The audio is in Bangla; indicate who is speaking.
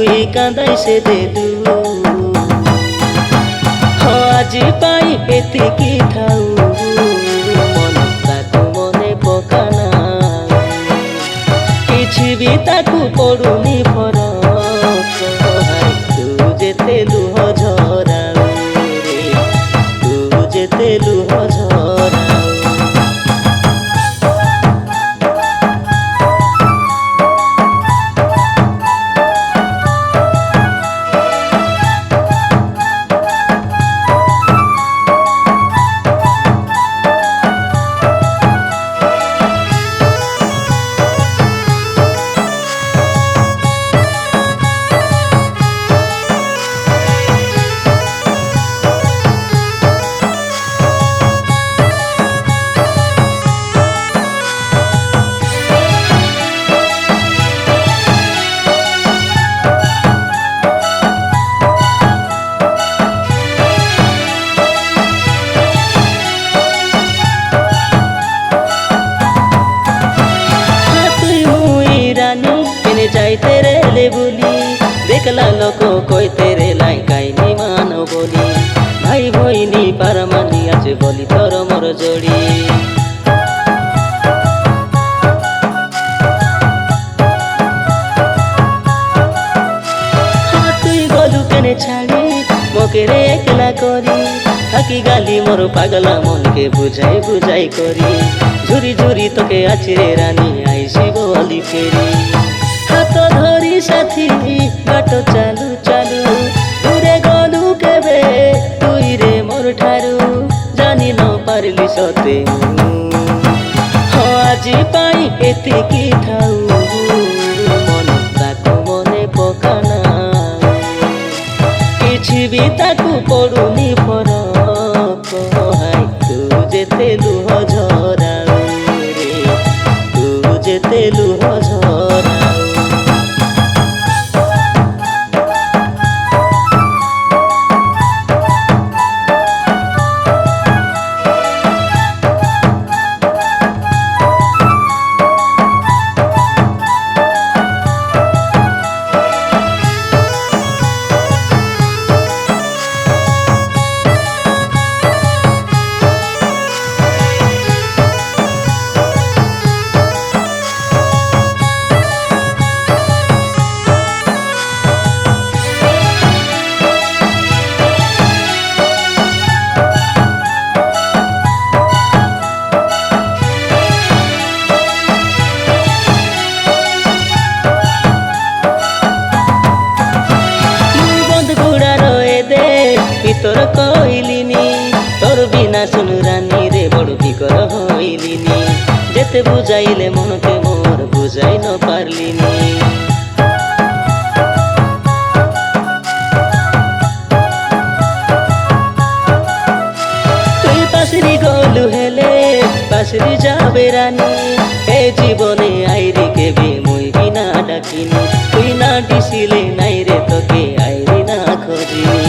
Speaker 1: তুই কাঁদাই সে দেলু আজি পাই এতিকি থাউ মন তাকু মনে পকানা କିଛି ବି ତାକୁ ପଡୁନି ଫରକ ତୁ ଯେତେ ଲୁହ ଝରାଉ ରେ ତୁ ଯେତେ ଲୁହ ଝରାଉ যাইতে রে লেবুলি দেখলা লোক কইতে রে লাইকাইনি মানো বলি ভাই ভইনি পারমানি আছে বলি তোর মোর জড়ি তুই গলু কেনে ছাড়ি মকে রে একলা করি থাকি গালি মোর পাগলা মনকে বুঝাই বুঝাই করি ঝুরি ঝুরি তোকে আছি রে রানী আইসি বলি ফেরি হাত ধরি সাথী বাট চালু চালু দূরে গলু কেবে তুই রে মোর ঠারু জানি ন পারলি সতে আজি পাই এতিকি থাউ মন তাকু মনে পকানা କିଛି ବି ତାକୁ ପଡୁନି ଫରକ ତୁ ଯେତେ ଲୁହ ଝରାଉ ରେ ତୁ ଯେତେ ଲୁହ ଝରାଉ তোর কইলিনি তোর বিনা শুনু রানী রে বড় বিকর হইলিনি যেতে বুঝাইলে মনকে মোর বুঝাই ন পারলিনি তুই পাশরি গলু হেলে পাশরি যাবে রানী এ জীবনে আইরি কেবে মুই বিনা ডাকিনি তুই না ডিসিলে নাই রে তোকে আইরি না খোঁজিনি